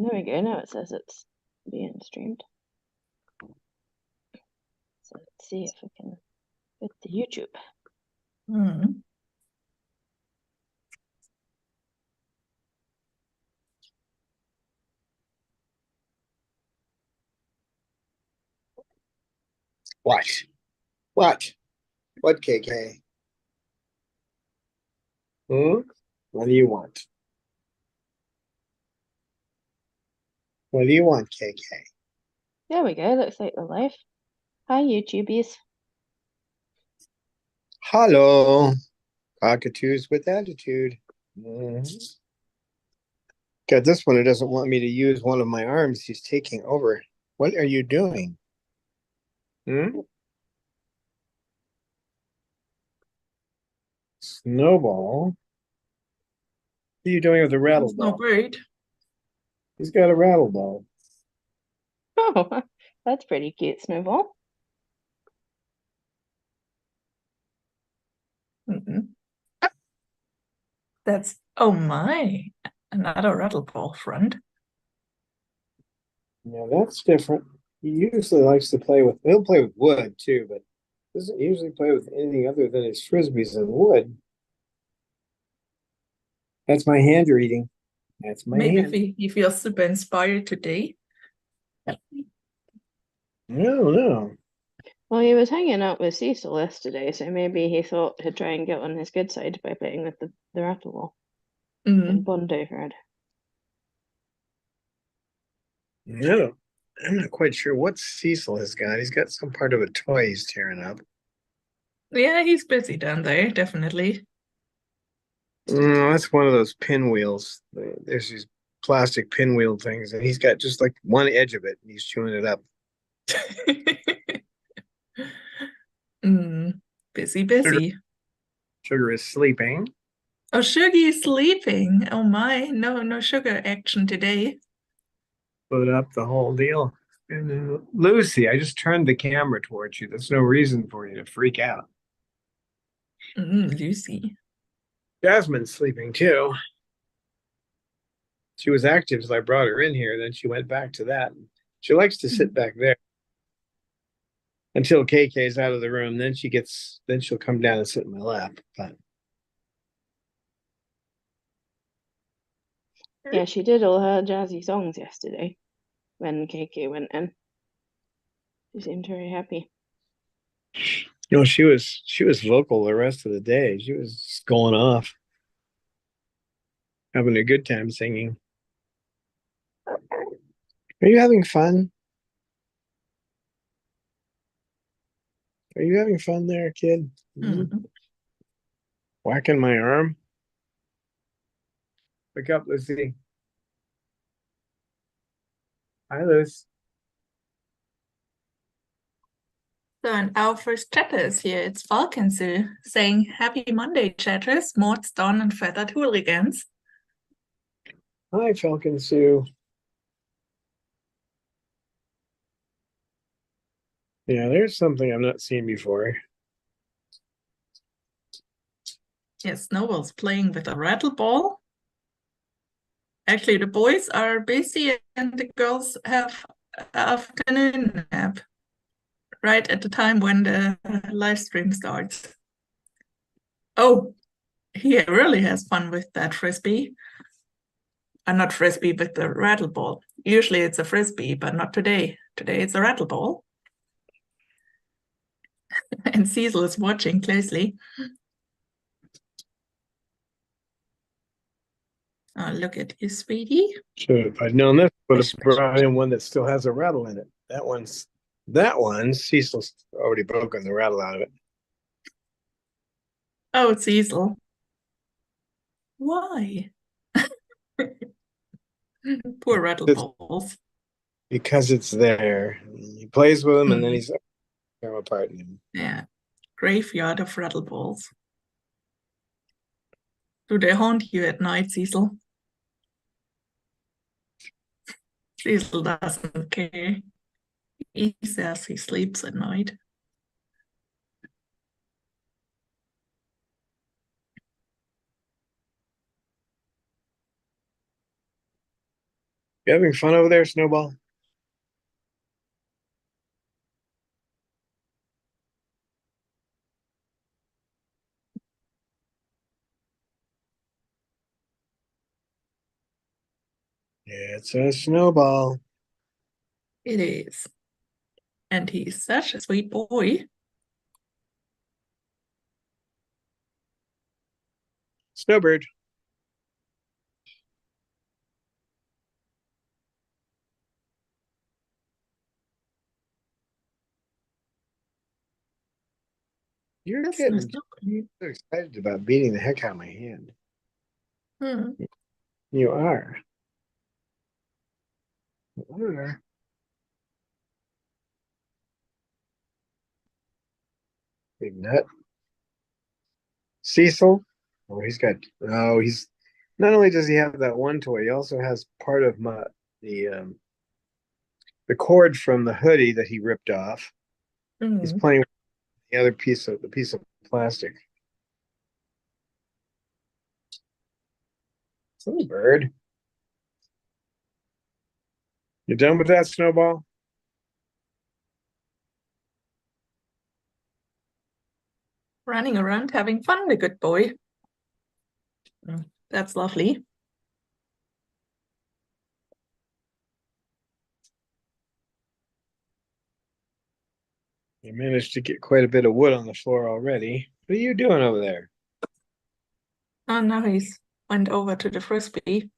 There we go. Now it says it's being streamed. So let's see if we can get the YouTube. Mm. What? What? What, KK? What do you want? What do you want, KK? There we go. Looks like we're live. Hi, YouTubies. Hello, cockatoos with attitude. Mhm. Got this one who doesn't want me to use one of my arms. He's taking over. What are you doing? Snowball? What are you doing with a rattle That's no ball? great. He's got a rattle ball. Oh, that's pretty cute, Snowball. That's, oh my, another rattle ball friend. Yeah, that's different. He usually likes to play with, he'll play with wood too, but doesn't usually play with anything other than his frisbees and wood. That's my hand reading. That's my Maybe hand. he feels super inspired today. No. Well, he was hanging out with Cecil yesterday, so maybe he thought he'd try and get on his good side by playing with the rattle ball and bond over it. No. I'm not quite sure what Cecil has got. He's got some part of a toy he's tearing up. Yeah, he's busy down there, definitely. That's one of those pinwheels. There's these plastic pinwheel things, and he's got just like one edge of it, and he's chewing it up. Busy. Sugar is sleeping. Oh, Sugar's sleeping. Oh my, no Sugar action today. Put up the whole deal. And then Lucy, I just turned the camera towards you. There's no reason for you to freak out. Lucy. Jasmine's sleeping too. She was active as I brought her in here. Then she went back to that. She likes to sit back there until KK's out of the room. Then she'll come down and sit in my lap. But yeah, she did all her jazzy songs yesterday when KK went in. She seemed very happy. she was vocal the rest of the day. She was just going off, having a good time singing. Are you having fun? Are you having fun there, kid? Whacking my arm? Wake up, Lucy. Hi, Lucy. So, and our first chatter is here. It's Falconsu saying, Happy Monday, chatters. Maud's Dawn and Feathered Hooligans. Hi, Falcon Sue. Yeah, there's something I've not seen before. Yes, Snowball's playing with a rattle ball. Actually, the boys are busy and the girls have afternoon nap right at the time when the live stream starts. Oh, he really has fun with that frisbee. Not frisbee, but the rattle ball. Usually it's a frisbee, but not today. Today it's a rattle ball. And Cecil is watching closely. Oh, look at you, sweetie. Should if I'd known this, would have brought in one that still has a rattle in it. That one, Cecil's already broken the rattle out of it. Oh, Cecil. Why? Poor rattle balls. Because it's there. He plays with them and then he's tear them apart. Yeah. Graveyard of rattle balls. Do they haunt you at night, Cecil? Cecil doesn't care. He says he sleeps at night. You having fun over there, Snowball? It's a Snowball. It is. And he's such a sweet boy. Snowbird. You're That's getting nice. so excited about beating the heck out of my hand. Hmm. You are. You are. Big nut. Cecil. He's not only does he have that one toy, he also has part of the um the cord from the hoodie that he ripped off. He's playing with the other piece of plastic. Silly bird. You done with that, Snowball? Running around having fun, the good boy. That's lovely. You managed to get quite a bit of wood on the floor already. What are you doing over there? Oh, now he's went over to the frisbee.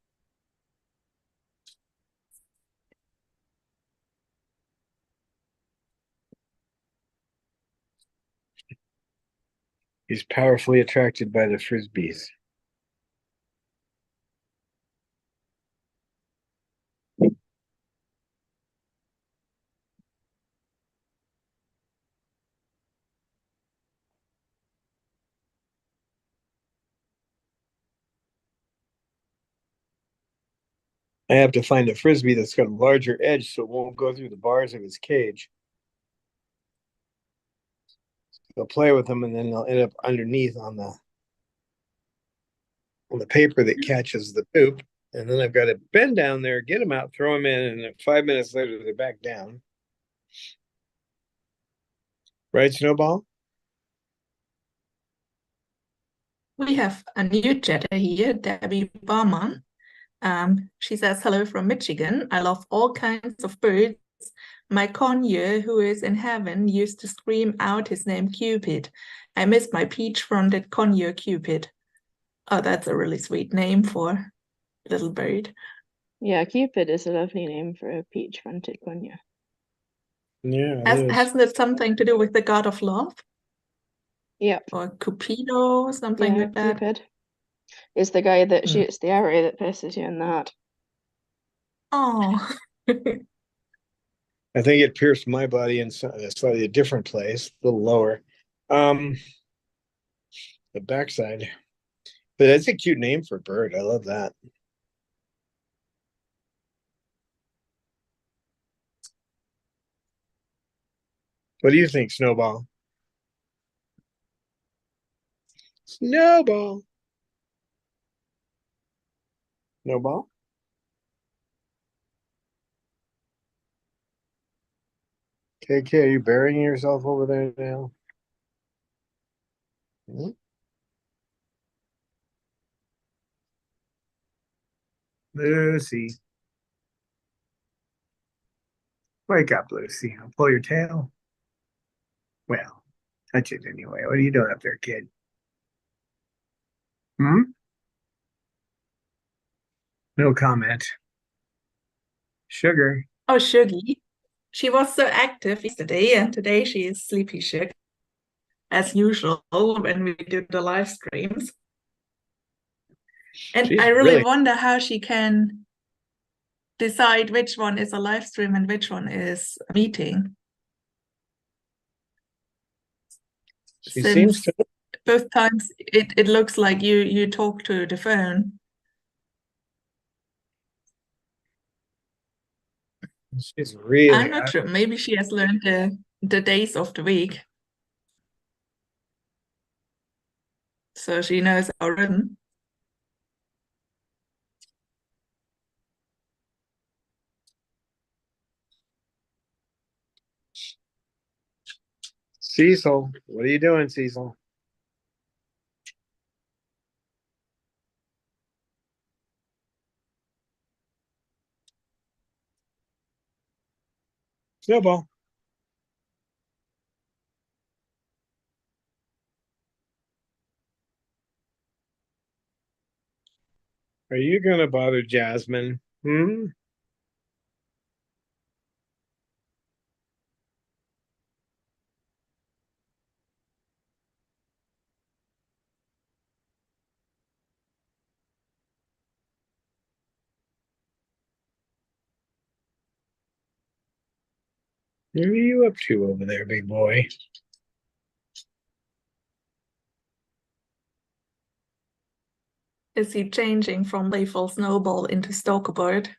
He's powerfully attracted by the frisbees. I have to find a frisbee that's got a larger edge so it won't go through the bars of his cage. They'll play with them and then they'll end up underneath on the paper that catches the poop. And then I've got to bend down there, get them out, throw them in, and 5 minutes later they're back down. Right, Snowball? We have a new chatter here, Debbie Barman. She says, hello from Michigan. I love all kinds of birds. My conure, who is in heaven, used to scream out his name Cupid. I miss my peach fronted conure Cupid. Oh, that's a really sweet name for a little bird. Yeah, Cupid is a lovely name for a peach-fronted conure. Yeah, Hasn't it something to do with the god of love? Yep. Or Cupido, something like that. Cupid is the guy that shoots the arrow that pisses you in the heart. Oh. I think it pierced my body in a slightly different place, a little lower. The backside. But that's a cute name for a bird. I love that. What do you think, Snowball? Snowball. Snowball? KK, are you burying yourself over there now? Hmm? Lucy. Wake up, Lucy. I'll pull your tail. Well, touch it anyway. What are you doing up there, kid? Hmm? No comment. Sugar. Oh, Shuggy. She was so active yesterday, and today she is sleepy Shug, as usual when we do the live streams. And I really wonder how she can decide which one is a live stream and which one is a meeting. She seems to. Both times it looks like you talk to the phone. She's really. I'm not sure. Maybe she has learned the days of the week. So she knows our rhythm. Cecil, what are you doing, Cecil? Snowball. Are you gonna bother Jasmine? Hmm? What are you up to over there, big boy? Is he changing from playful Snowball into Stalker Bird?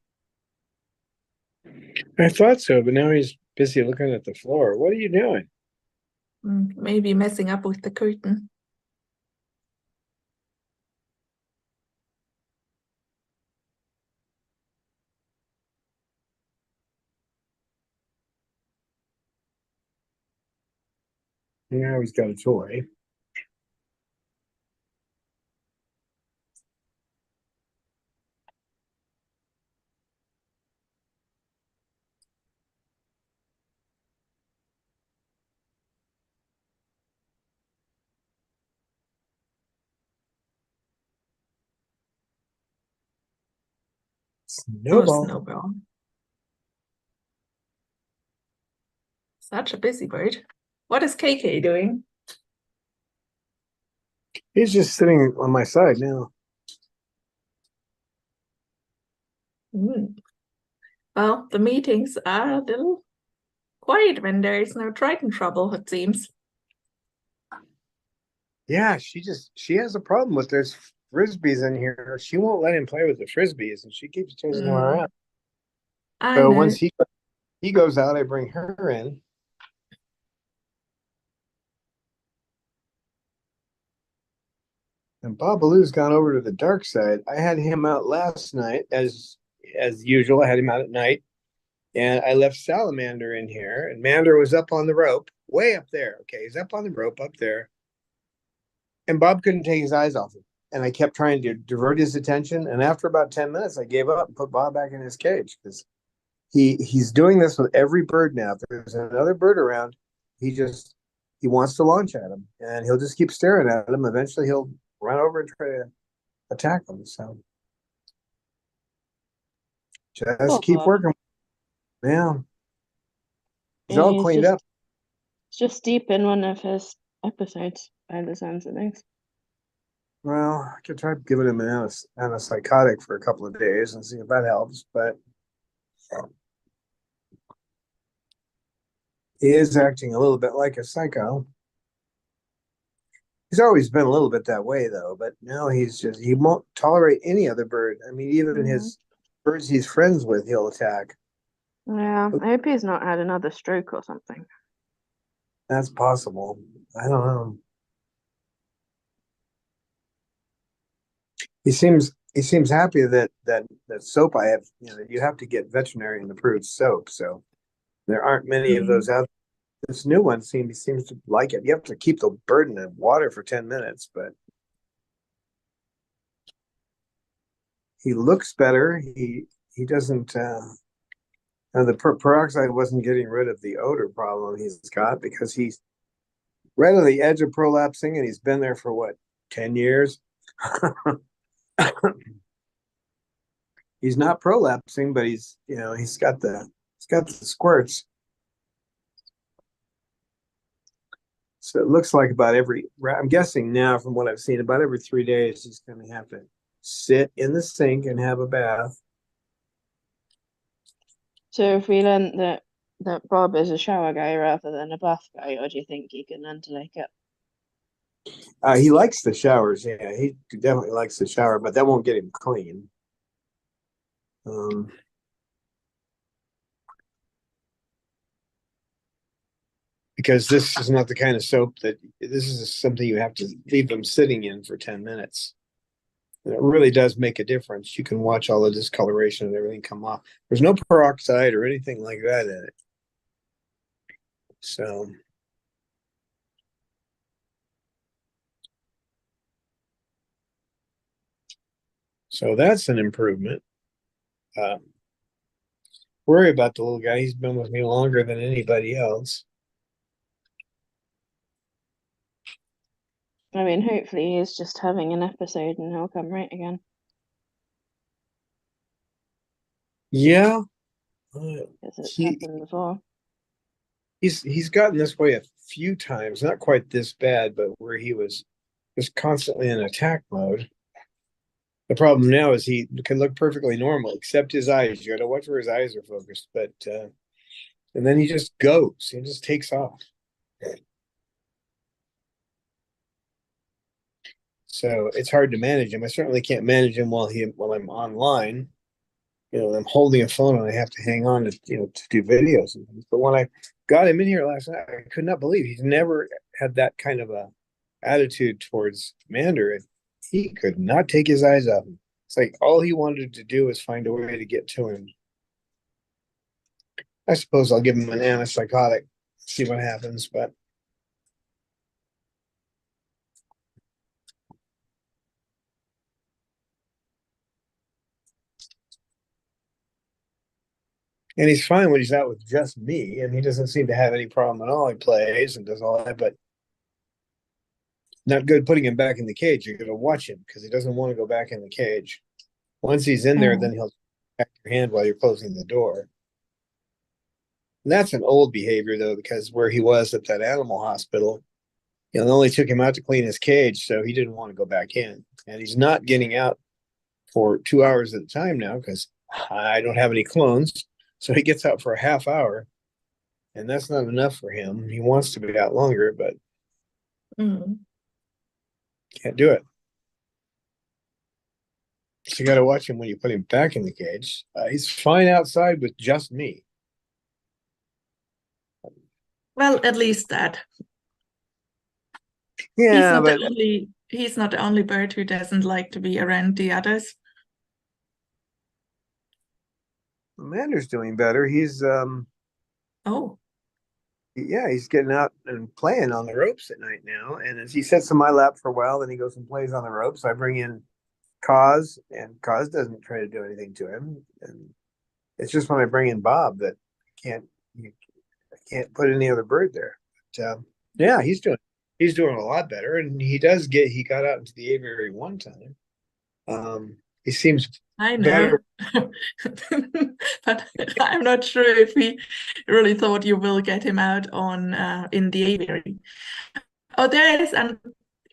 I thought so, but now he's busy looking at the floor. What are you doing? Maybe messing up with the curtain. Now he's got a toy. Oh, Snowball. Snowball. Such a busy bird. What is KK doing? He's just sitting on my side now. Well, the meetings are a little quiet when there is no Triton trouble, it seems. Yeah, she has a problem with there's frisbees in here. She won't let him play with the frisbees, and she keeps chasing him around. I So know. once he goes out, I bring her in. And Babaloo's gone over to the dark side. I had him out last night, as usual. I had him out at night, and I left Salamander in here, and Mander was up on the rope, way up there. Okay, he's up on the rope up there, and Bob couldn't take his eyes off him. And I kept trying to divert his attention. And after about 10 minutes, I gave up and put Bob back in his cage because he's doing this with every bird now. If there's another bird around, he wants to launch at him, and he'll just keep staring at him. Eventually, he'll run over and try to attack them. So just keep Bob. working. Yeah, he's Yeah, all cleaned up. It's just deep in one of his episodes by the sounds of things. Well, I could try giving him an antipsychotic for a couple of days and see if that helps. But he is acting a little bit like a psycho. He's always been a little bit that way, though. But now he won't tolerate any other bird. I mean, even his birds he's friends with, he'll attack. Yeah, I hope he's not had another stroke or something. That's possible. I don't know. He seems happy that soap I have. You have to get veterinarian approved soap, so there aren't many of those out. This new one seems to like it. You have to keep the bird in the water for 10 minutes, but he looks better. He doesn't. The peroxide wasn't getting rid of the odor problem he's got because he's right on the edge of prolapsing, and he's been there for what 10 years. He's not prolapsing, but he's got the squirts. So it looks like I'm guessing now from what I've seen, about every 3 days, he's going to have to sit in the sink and have a bath. So if we learned that Bob is a shower guy rather than a bath guy, or do you think he can learn to like it? He likes the showers. Yeah, he definitely likes the shower, but that won't get him clean. Because this is not the kind of soap this is something you have to leave them sitting in for 10 minutes. And it really does make a difference. You can watch all the discoloration and everything come off. There's no peroxide or anything like that in it. So So that's an improvement. Worry about the little guy. He's been with me longer than anybody else. I mean, hopefully he's just having an episode and he'll come right again. Yeah. Because it's happened before. He's gotten this way a few times, not quite this bad, but where he was just constantly in attack mode. The problem now is he can look perfectly normal, except his eyes. You got to watch where his eyes are focused. But and then he just goes. He just takes off. So it's hard to manage him. I certainly can't manage him while I'm online. You know, I'm holding a phone and I have to hang on to to do videos and things. But when I got him in here last night, I could not believe he's never had that kind of a attitude towards Commander, and he could not take his eyes off him. It's like all he wanted to do was find a way to get to him. I suppose I'll give him an antipsychotic, see what happens, but and he's fine when he's out with just me, and he doesn't seem to have any problem at all. He plays and does all that, but not good putting him back in the cage. You're going to watch him because he doesn't want to go back in the cage. Once he's in there, then he'll back your hand while you're closing the door. And that's an old behavior, though, because where he was at that animal hospital, they only took him out to clean his cage, so he didn't want to go back in. And he's not getting out for 2 hours at a time now because I don't have any clones. So he gets out for a half hour, and that's not enough for him. He wants to be out longer, but can't do it. So you got to watch him when you put him back in the cage. He's fine outside with just me. Well, at least that. Yeah, he's not the only bird who doesn't like to be around the others. Amanda's doing better. He's he's getting out and playing on the ropes at night now. And as he sits in my lap for a while, then he goes and plays on the ropes. I bring in Cause, and Cause doesn't try to do anything to him. And it's just when I bring in Bob that I can't put any other bird there. But yeah, he's doing a lot better, and he got out into the aviary one time. He seems I know, but I'm not sure if we really thought you will get him out on in the aviary. Oh, there is an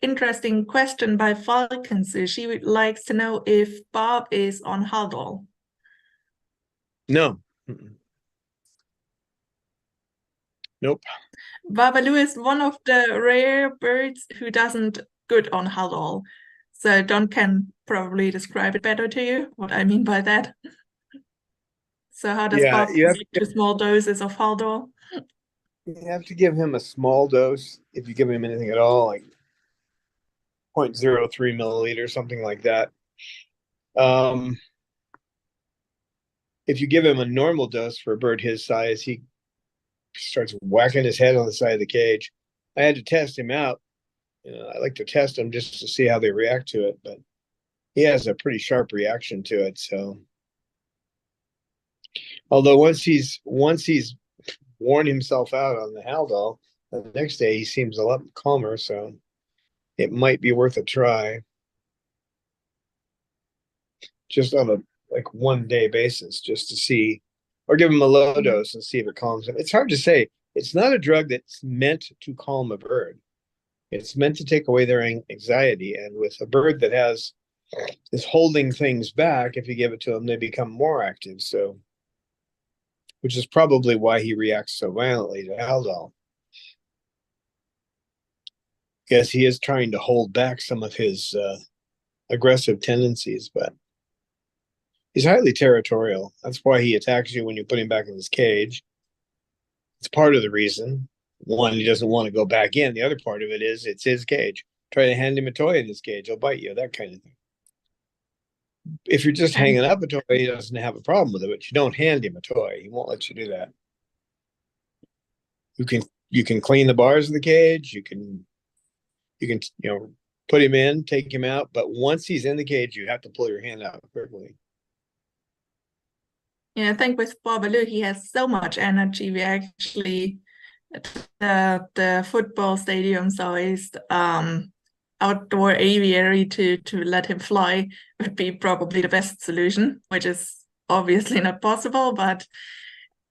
interesting question by Falcons. She would like to know if Bob is on Huddle. No. Nope. Babalu is one of the rare birds who doesn't good on Huddle. So Don can probably describe it better to you, what I mean by that. So how does Bob take to small doses of Huddle? You have to give him a small dose if you give him anything at all, like 0.03 milliliters, something like that. If you give him a normal dose for a bird his size, he starts whacking his head on the side of the cage. I had to test him out. I like to test them just to see how they react to it, but he has a pretty sharp reaction to it. So, although once he's worn himself out on the Haldol, the next day he seems a lot calmer. So, it might be worth a try, just on a 1 day basis, just to see, or give him a low dose and see if it calms him. It's hard to say. It's not a drug that's meant to calm a bird. It's meant to take away their anxiety. And with a bird that is holding things back, if you give it to them, they become more active. So, which is probably why he reacts so violently to Haldol. Yes, he is trying to hold back some of his aggressive tendencies, but he's highly territorial. That's why he attacks you when you put him back in his cage. It's part of the reason. One, he doesn't want to go back in. The other part of it is it's his cage. Try to hand him a toy in his cage, he'll bite you, that kind of thing. If you're just hanging up a toy, he doesn't have a problem with it, but you don't hand him a toy. He won't let you do that. You can clean the bars of the cage. You can put him in, take him out. But once he's in the cage, you have to pull your hand out quickly. Yeah, I think with Babalu, he has so much energy. We actually the football stadium sized outdoor aviary to let him fly would be probably the best solution, which is obviously not possible, but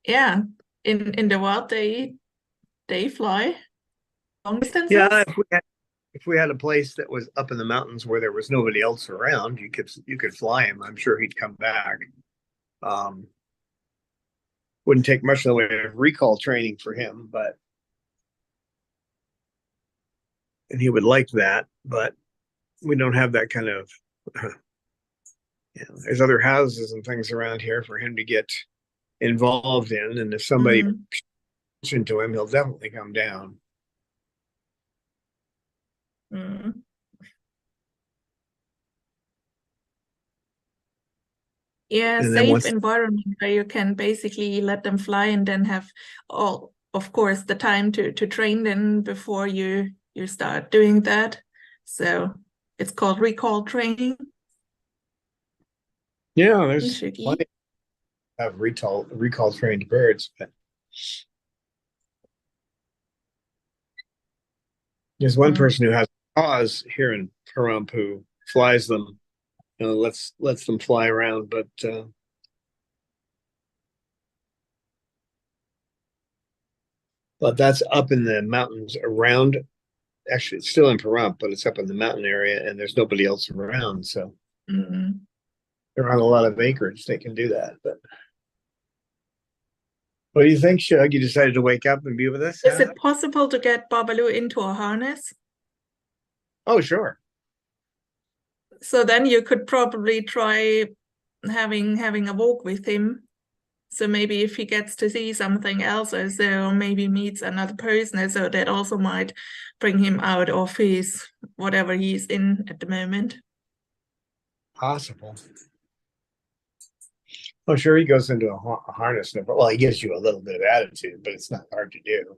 yeah, in the wild they fly long distances. Yeah, if we had a place that was up in the mountains where there was nobody else around, you could fly him. I'm sure he'd come back. Wouldn't take much in the way of recall training for him, but and he would like that, but we don't have that kind of there's other houses and things around here for him to get involved in, and if somebody attention to him, he'll definitely come down. Yeah, And safe environment where you can basically let them fly and then have all, of course, the time to train them before you start doing that. So it's called recall training. Yeah, there's plenty of recall trained birds, but there's one person who has paws here in Pahrump who flies them, lets them fly around, but that's up in the mountains around. Actually, it's still in Pahrump, but it's up in the mountain area, and there's nobody else around, so they're on a lot of acreage. They can do that. But what do you think, Shug? You decided to wake up and be with us? Is it possible to get Babalu into a harness? Oh, sure. So then you could probably try having a walk with him. So maybe if he gets to see something else, or so maybe meets another person, so that also might bring him out of his whatever he's in at the moment. Possible. Oh, sure. He goes into a harness. Well, he gives you a little bit of attitude, but it's not hard to do.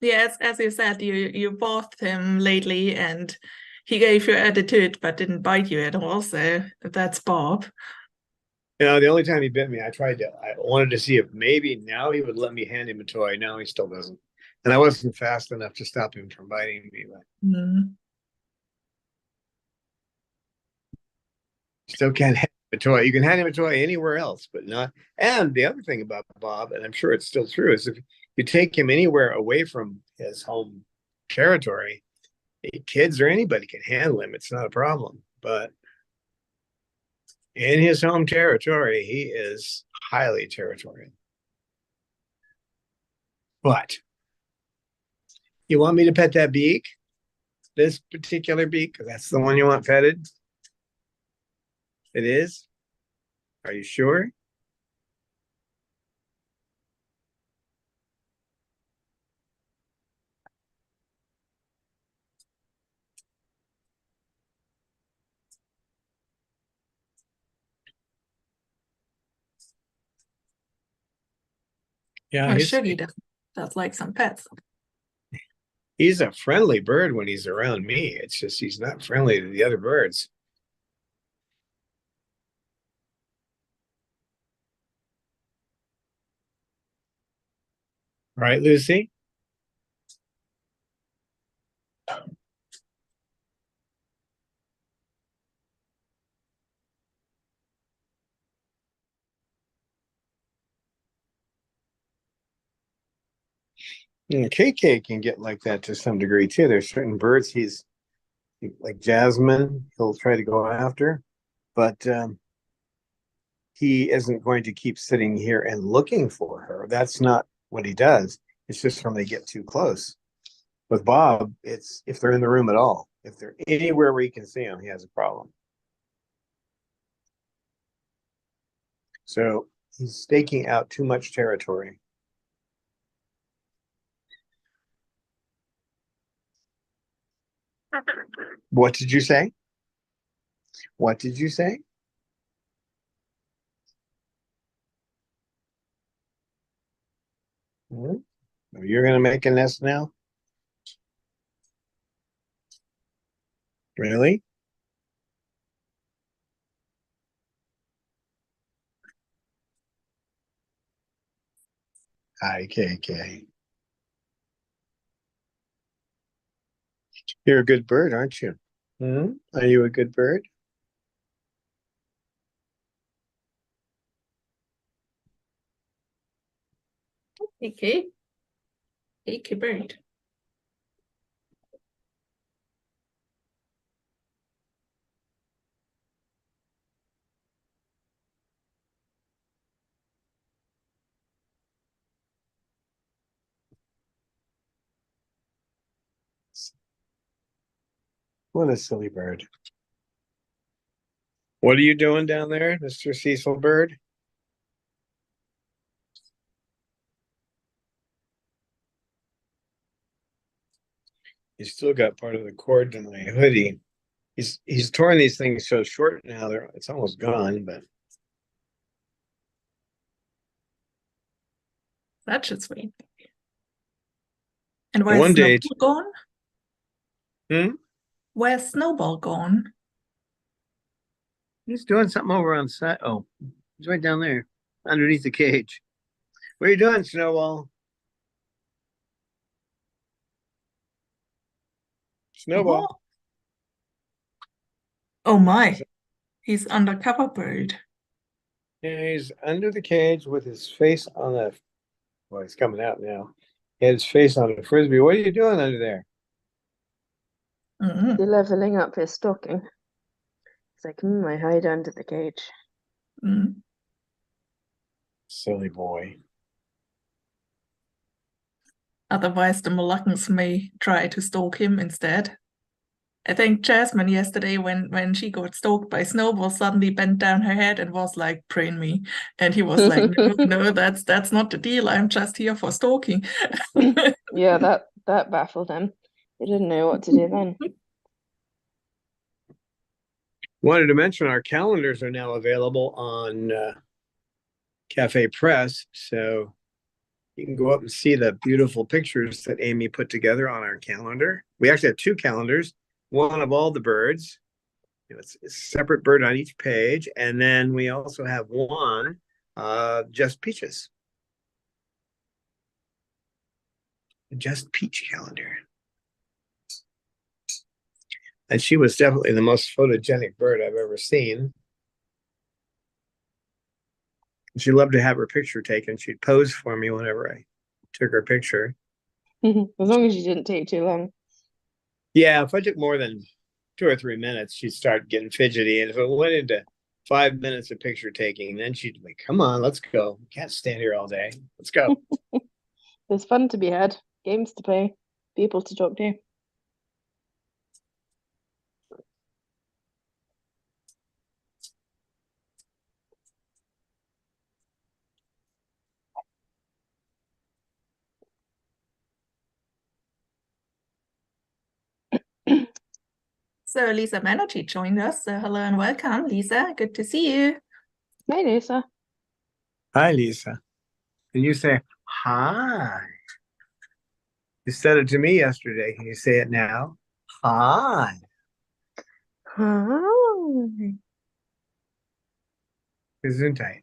Yes, as you said, you bought him lately, and he gave you attitude, but didn't bite you at all. So that's Bob. The only time he bit me, I wanted to see if maybe now he would let me hand him a toy. No, he still doesn't. And I wasn't fast enough to stop him from biting me. But still can't hand him a toy. You can hand him a toy anywhere else, but not. And the other thing about Bob, and I'm sure it's still true, is if you take him anywhere away from his home territory, kids or anybody can handle him. It's not a problem. But in his home territory, he is highly territorial. But you want me to pet that beak? This particular beak? Because that's the one you want petted? It is? Are you sure? Yeah, Shuggy does like some pets. He's a friendly bird when he's around me. It's just he's not friendly to the other birds. Right, Lucy? KK can get like that to some degree too. There's certain birds he's like Jasmine, he'll try to go after, but he isn't going to keep sitting here and looking for her. That's not what he does. It's just when they get too close. With Bob, it's if they're in the room at all. If they're anywhere where he can see them, he has a problem. So he's staking out too much territory. What did you say? What did you say? You're going to make a nest now? Really? Hi, KK. You're a good bird, aren't you? Hmm? Are you a good bird? Okay. Kiki bird. What a silly bird. What are you doing down there, Mr. Cecil Bird? He's still got part of the cord to my hoodie. He's torn these things so short now, it's almost gone, but Such a sweet. And one where's day, Snowball gone? hmm? Where's Snowball gone? He's doing something over on side. Oh, he's right down there, underneath the cage. What are you doing, Snowball? Snowball. Oh, oh my. He's undercover bird. Yeah, he's under the cage with his face on the. Well, he's coming out now. He had his face on a frisbee. What are you doing under there? Mm-hmm. He's leveling up his stocking. It's like, I hide under the cage. Mm. Silly boy. Otherwise, the Moluccans may try to stalk him instead. I think Jasmine yesterday, when she got stalked by Snowball, suddenly bent down her head and was like, "Train me," and he was like, "No, no, that's not the deal. I'm just here for stalking." Yeah, that baffled him. He didn't know what to do then. Wanted to mention our calendars are now available on Cafe Press, so you can go up and see the beautiful pictures that Amy put together on our calendar. We actually have two calendars, one of all the birds. It's a separate bird on each page, and then we also have one just peaches. Just peach calendar. And she was definitely the most photogenic bird I've ever seen. She loved to have her picture taken. She'd pose for me whenever I took her picture. As long as you didn't take too long. Yeah, if I took more than 2 or 3 minutes, she'd start getting fidgety. And if it went into 5 minutes of picture taking, then she'd be, come on, let's go. We can't stand here all day. Let's go. There's fun to be had, games to play, people to talk to. So Lisa Banerjee joined us. So hello and welcome, Lisa. Good to see you. Hi, Lisa. Hi, Lisa. Can you say hi? You said it to me yesterday. Can you say it now? Hi. Hi. Gesundheit.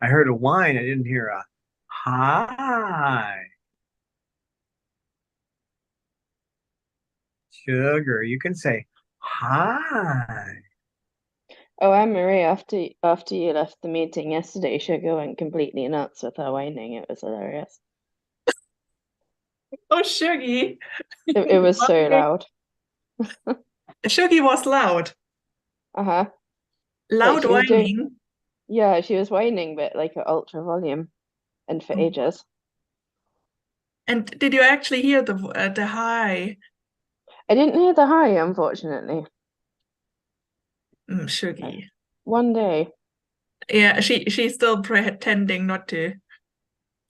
I heard a whine. I didn't hear a hi. Sugar, you can say hi. Oh, Anne-Marie, after you left the meeting yesterday, Sugar went completely nuts with her whining. It was hilarious. Oh, Shuggy. It was so loud. Shuggy was loud. Uh-huh. Loud she was doing, whining. yeah, she was whining, but like at ultra volume and for ages. And did you actually hear the hi? I didn't hear the hi, unfortunately. Shuggy. One day. Yeah, she's still pretending not to.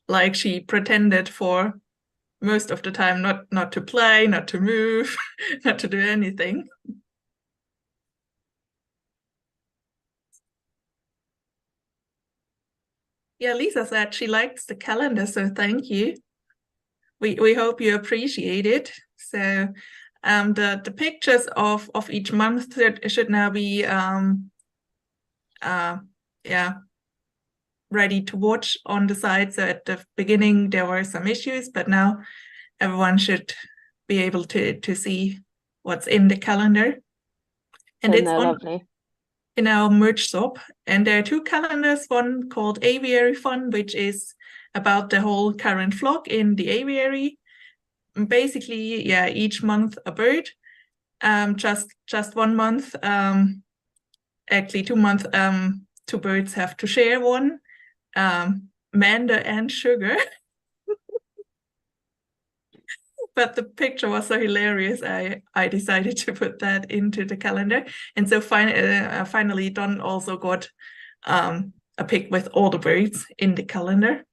Like she pretended for most of the time not to play, not to move, not to do anything. Yeah, Lisa said she likes the calendar, so thank you. We hope you appreciate it. So the pictures of each month should now be ready to watch on the site. So at the beginning there were some issues, but now everyone should be able to see what's in the calendar. And it's on lovely. in our merch shop. And there are two calendars, one called Aviary Fun, which is about the whole current flock in the aviary. Basically, yeah, each month a bird. Just 1 month, actually 2 months, two birds have to share one, Manda and Sugar. But the picture was so hilarious, I decided to put that into the calendar. And so finally Don also got a pic with all the birds in the calendar.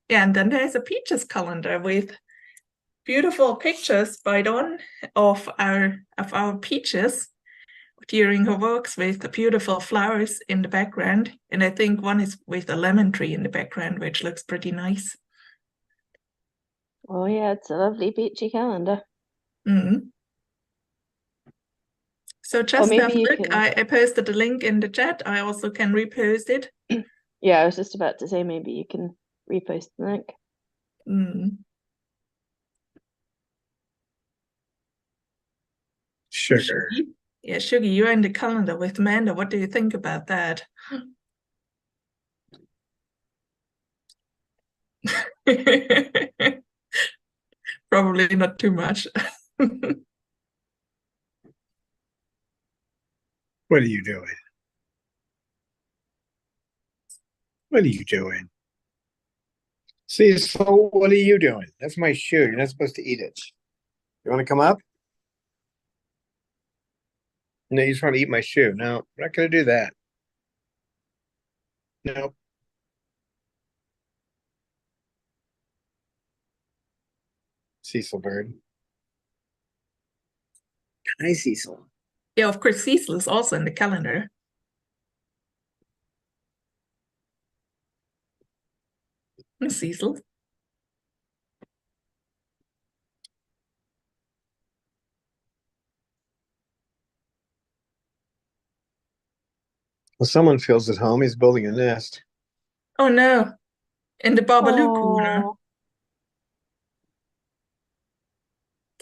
Yeah, and then there's a Peaches calendar with beautiful pictures by Don of our peaches during her walks, with the beautiful flowers in the background. And I think one is with a lemon tree in the background, which looks pretty nice. Oh yeah, it's a lovely peachy calendar. Mm-hmm. So just have a look. Can... I posted a link in the chat. I also can repost it. Yeah, I was just about to say maybe you can repost the link. Mm. Sugar. Yeah, Sugar, you're in the calendar with Manda. What do you think about that? Probably not too much. What are you doing? What are you doing? See, so what are you doing? That's my shoe. You're not supposed to eat it. You want to come up? No, you just want to eat my shoe. No, we're not going to do that. Nope. Cecil bird. Hi, Cecil. Yeah, of course, Cecil is also in the calendar. Cecil. Well, someone feels at home. He's building a nest. Oh no, in the Babalu corner.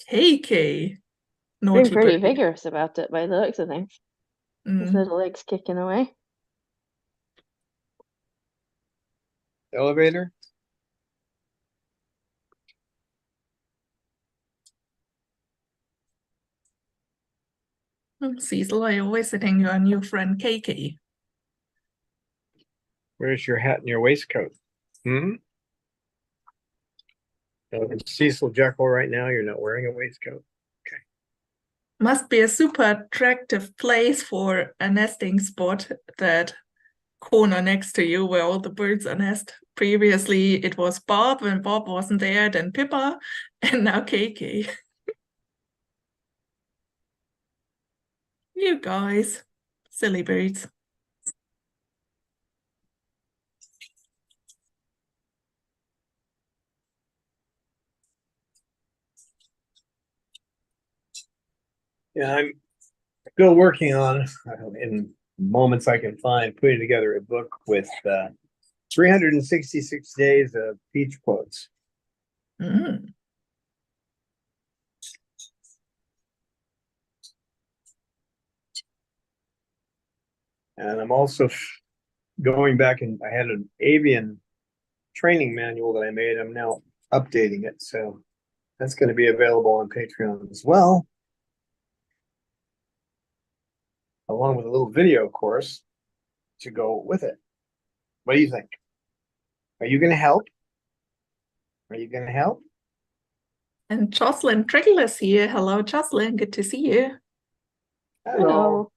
KK. Being pretty bird. vigorous about it by the looks of things. His little legs kicking away. Elevator? Cecil, are you visiting your new friend KK? Where's your hat and your waistcoat? Cecil Jekyll right now, you're not wearing a waistcoat. Okay. Must be a super attractive place for a nesting spot, that corner next to you where all the birds are nest. Previously it was Bob, and Bob wasn't there, then Pippa, and now KK. You guys, silly birds. Yeah, I'm still working on, in moments I can find, putting together a book with 366 days of peach quotes. Mm. And I'm also going back, and I had an avian training manual that I made. I'm now updating it. So that's going to be available on Patreon as well, along with a little video course to go with it. What do you think? Are you going to help? Are you going to help? And Jocelyn Triggle is here. Hello, Jocelyn. Good to see you. Hello.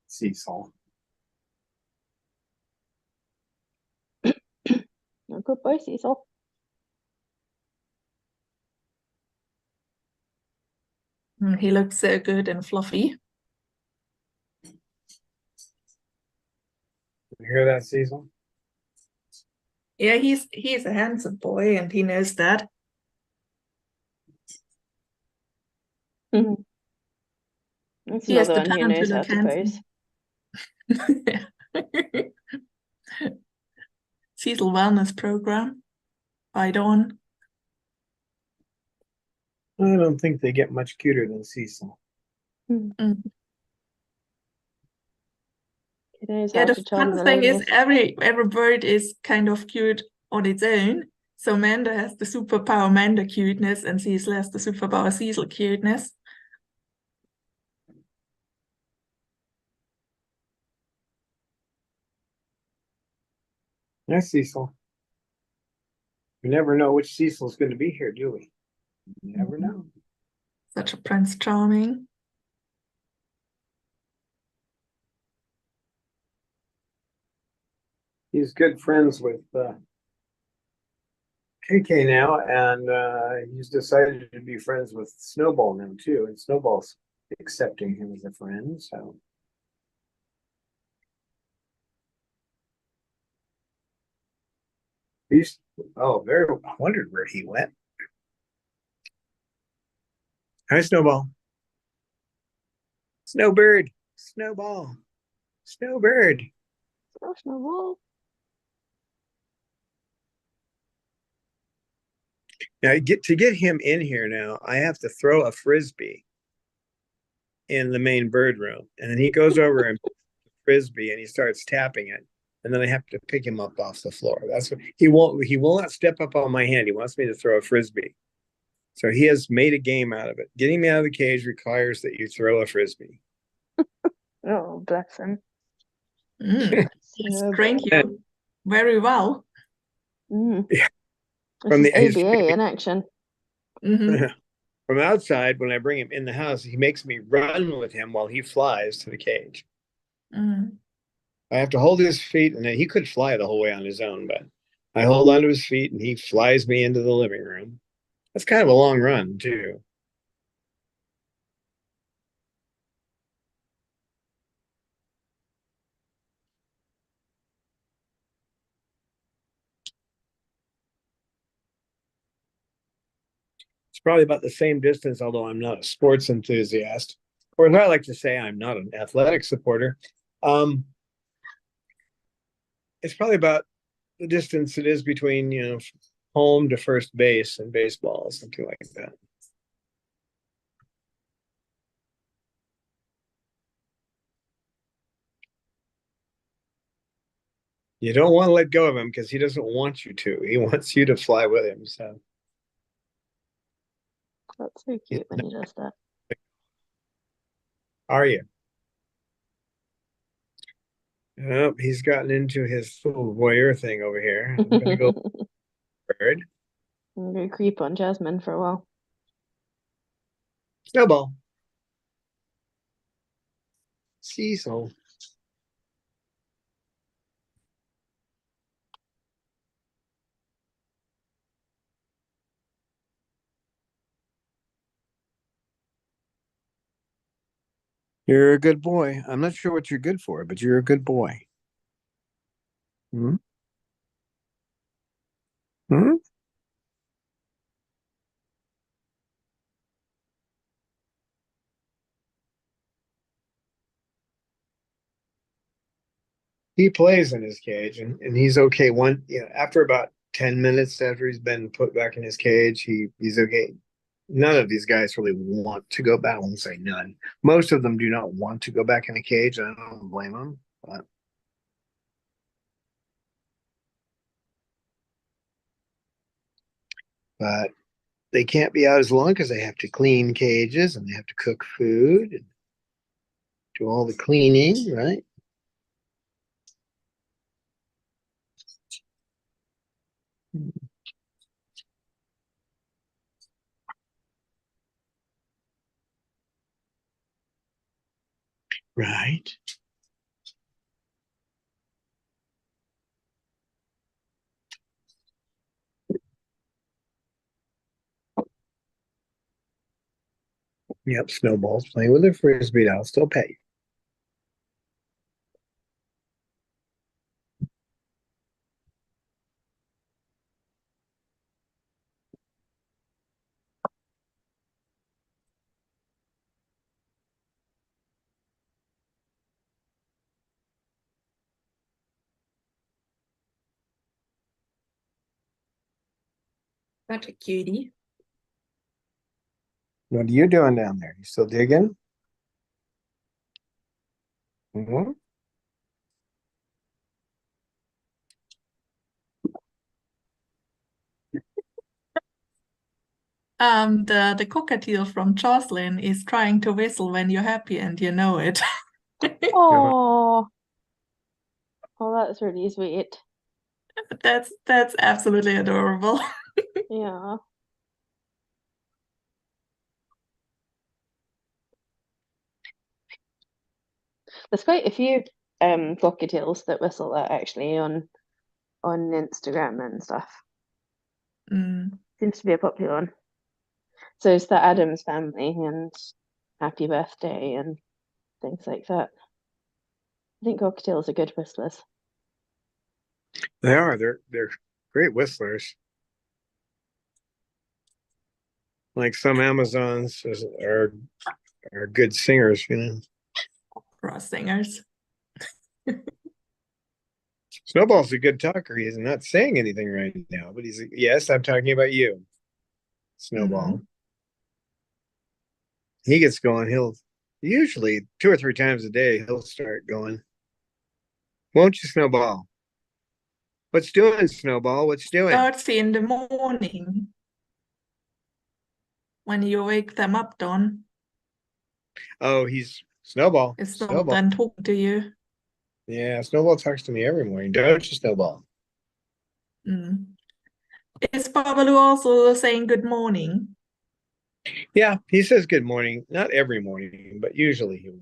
Cecil. Good boy, Cecil. He looks so good and fluffy. You hear that, Cecil? Yeah, he's a handsome boy, and he knows that. That's He has another the one who talent to knows how look to pose. handsome. Cecil Wellness Program by Dawn. I don't think they get much cuter than Cecil. Mm. He knows Yeah, how the to charm fun the thing is ladies. every bird is kind of cute on its own. So Manda has the superpower Manda cuteness, and Cecil has the superpower Cecil cuteness. Yes, Cecil. We never know which Cecil's going to be here, do we? You never know. Such a Prince Charming. He's good friends with KK now, and he's decided to be friends with Snowball now too, and Snowball's accepting him as a friend. So he's very. I wondered where he went. Hi, Snowball. Snowbird. Snowball. Snowbird. Gosh, no wall. Now to get him in here now, I have to throw a frisbee in the main bird room, and then he goes over and frisbee and he starts tapping it, and then I have to pick him up off the floor. That's what he won't. He will not step up on my hand. He wants me to throw a frisbee. So he has made a game out of it. Getting me out of the cage requires that you throw a frisbee. Oh, bless him. He's trained you very well. Yeah. This is ABA in action. From outside, when I bring him in the house, he makes me run with him while he flies to the cage. I have to hold his feet, and then he could fly the whole way on his own, but I hold onto his feet and he flies me into the living room. That's kind of a long run, too. It's probably about the same distance, although I'm not a sports enthusiast. Or as I like to say, I'm not an athletic supporter. It's probably about the distance it is between, home to first base in baseball, something like that. You don't want to let go of him because he doesn't want you to. He wants you to fly with him. So That's so cute when he does that. Are you? Oh, he's gotten into his little voyeur thing over here. I'm gonna go bird. I'm gonna creep on Jasmine for a while. Snowball. Cecil. You're a good boy. I'm not sure what you're good for, but you're a good boy. Hmm? Hmm? He plays in his cage and he's okay. After about 10 minutes after he's been put back in his cage, he's okay. None of these guys really want to go back. I won't say none. Most of them do not want to go back in the cage. I don't blame them. But they can't be out as long because they have to clean cages and they have to cook food and do all the cleaning, right? Right. Yep, Snowball's playing with her frisbee. I'll still pay you. Such a cutie. What are you doing down there? You still digging? Mhm. The cockatiel from Jocelyn is trying to whistle when you're happy and you know it. Oh, oh, that's really sweet. That's absolutely adorable. Yeah. There's quite a few cockatiels that whistle that actually on Instagram and stuff. Mm. Seems to be a popular one. So it's the Adams family and Happy Birthday and things like that. I think cockatiels are good whistlers. They are. They're great whistlers. Like some Amazons are good singers, you know. Opera singers. Snowball's a good talker. He's not saying anything right now, but he's yes, I'm talking about you, Snowball. He gets going. He'll usually 2 or 3 times a day he'll start going. Won't you, Snowball? What's doing, Snowball? What's doing? Starts in the morning when you wake them up, Don. Oh, he's Snowball. Is Snowball. then talking to you. Yeah, Snowball talks to me every morning, don't you, Snowball? Mm. Is Babalu also saying good morning? Yeah, he says good morning. Not every morning, but usually he will.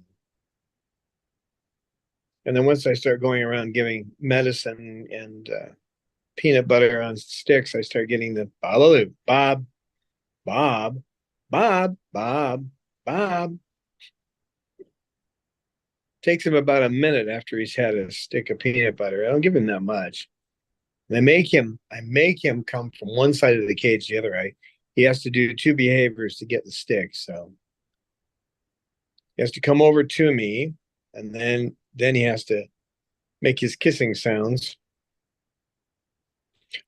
And then once I start going around giving medicine and peanut butter on sticks, I start getting the Babalu, Bob, Bob, Bob, Bob, Bob. Takes him about a minute after he's had a stick of peanut butter. I don't give him that much. I make him come from one side of the cage to the other. He has to do 2 behaviors to get the stick. So he has to come over to me, and then he has to make his kissing sounds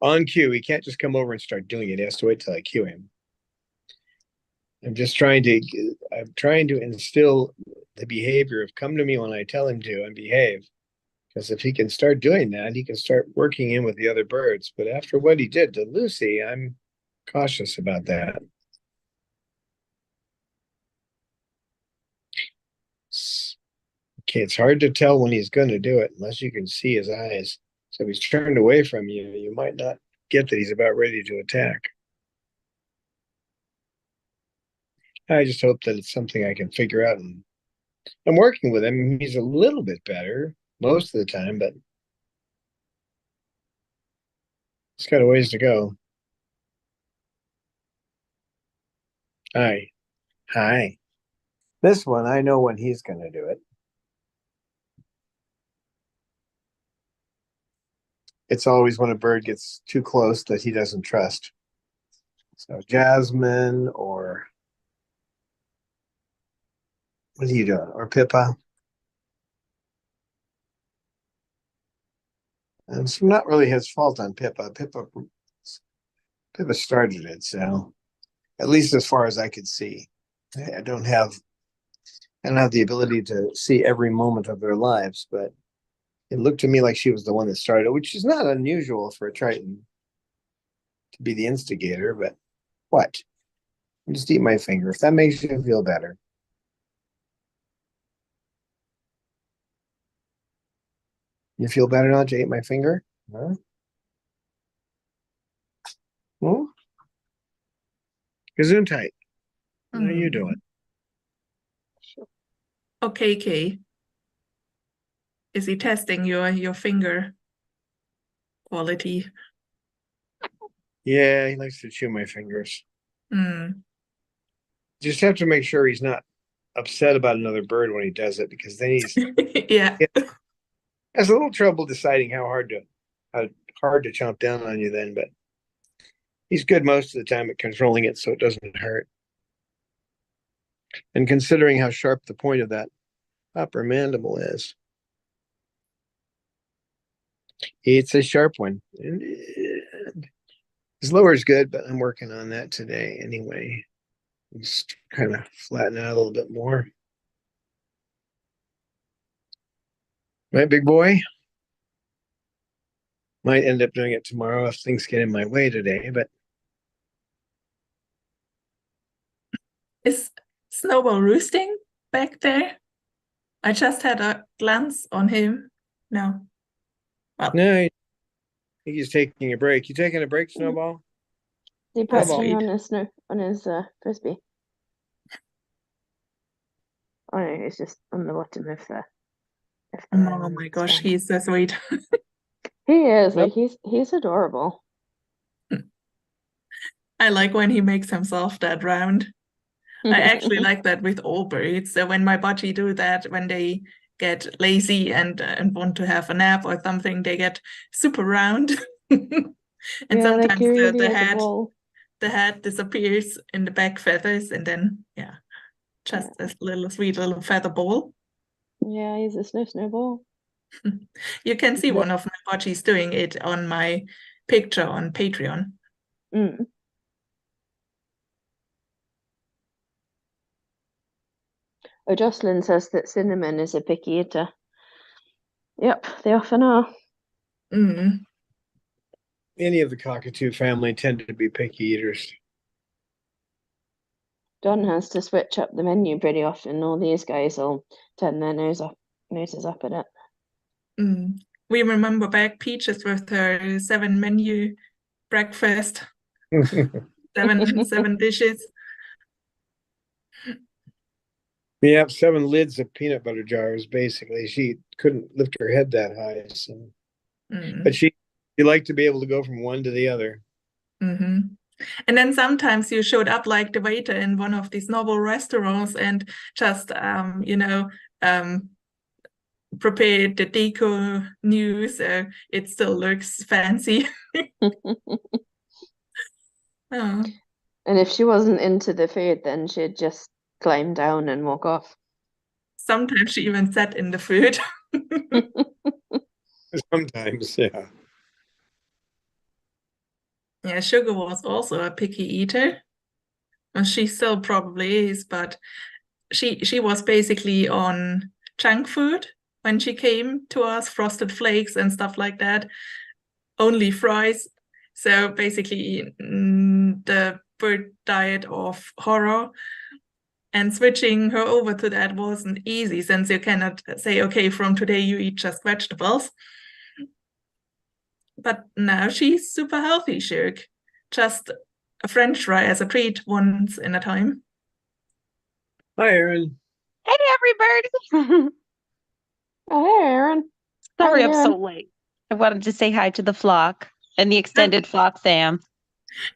on cue. He can't just come over and start doing it. He has to wait till I cue him. I'm trying to instill the behavior of come to me when I tell him to and behave. Because if he can start doing that, he can start working in with the other birds. But after what he did to Lucy, I'm cautious about that. Okay, it's hard to tell when he's going to do it unless you can see his eyes. So if he's turned away from you, you might not get that he's about ready to attack. I just hope that it's something I can figure out. And I'm working with him. He's a little bit better most of the time, but he's got a ways to go. Hi. Hi. This one, I know when he's going to do it. It's always when a bird gets too close that he doesn't trust. So Jasmine or what are you doing? Or Pippa. And it's not really his fault on Pippa. Pippa started it, so at least as far as I could see. I don't have the ability to see every moment of their lives, but it looked to me like she was the one that started it, which is not unusual for a Triton to be the instigator, but what? I just eat my finger. If that makes you feel better. You feel better now that you ate my finger? Huh? Hmm? Gesundheit. How are you doing? Okay, Kay. Is he testing your finger quality? Yeah, he likes to chew my fingers. Mm. Just have to make sure he's not upset about another bird when he does it, because then he's Yeah. has a little trouble deciding how hard to chomp down on you then, but he's good most of the time at controlling it so it doesn't hurt. And considering how sharp the point of that upper mandible is, it's a sharp one. His lower's good, but I'm working on that today anyway. Just kind of flatten out a little bit more. Right, big boy? Might end up doing it tomorrow if things get in my way today, but Is Snowball roosting back there? I just had a glance on him. No. Well, no, I think he's taking a break. You taking a break, Snowball? He that's perching sweet. on his frisbee. Oh no, it's just on the bottom of the Oh my gosh, stand. he's so sweet. He is Nope. like he's adorable. I like when he makes himself that round. I actually like that with all birds. So when my budgie do that, when they get lazy and want to have a nap or something, they get super round. And Yeah, like sometimes really the like a head ball. the head disappears in the back feathers, and then just Yeah. a little sweet little feather ball. Yeah, he's a snowball. You can see one of my budgies doing it on my picture on Patreon. Mm. Oh, Jocelyn says that Cinnamon is a picky eater. Yep, they often are. Mm. Any of the cockatoo family tend to be picky eaters. John has to switch up the menu pretty often. All these guys will turn their noses up at it. Mm. We remember back Peaches with her 7 menu breakfast, seven dishes. Yeah, 7 lids of peanut butter jars, basically. She couldn't lift her head that high. So. But she liked to be able to go from one to the other. Mm-hmm. And then sometimes you showed up like the waiter in one of these novel restaurants and just, prepared the decor new so it still looks fancy. Oh. And if she wasn't into the food, then she'd just climb down and walk off. Sometimes she even sat in the food. Sometimes, yeah. Yeah, Sugar was also a picky eater. And she still probably is, but she was basically on junk food when she came to us, Frosted Flakes and stuff like that. Only fries. So basically, the bird diet of horror. And switching her over to that wasn't easy since you cannot say, okay, from today you eat just vegetables. But now she's super healthy, Shirk. Just a French fry as a treat once in a time. Hi, Aaron. Hey, everybody. Oh, hey, Aaron. How Sorry you I'm so doing? late. I wanted to say hi to the flock and the extended flock fam.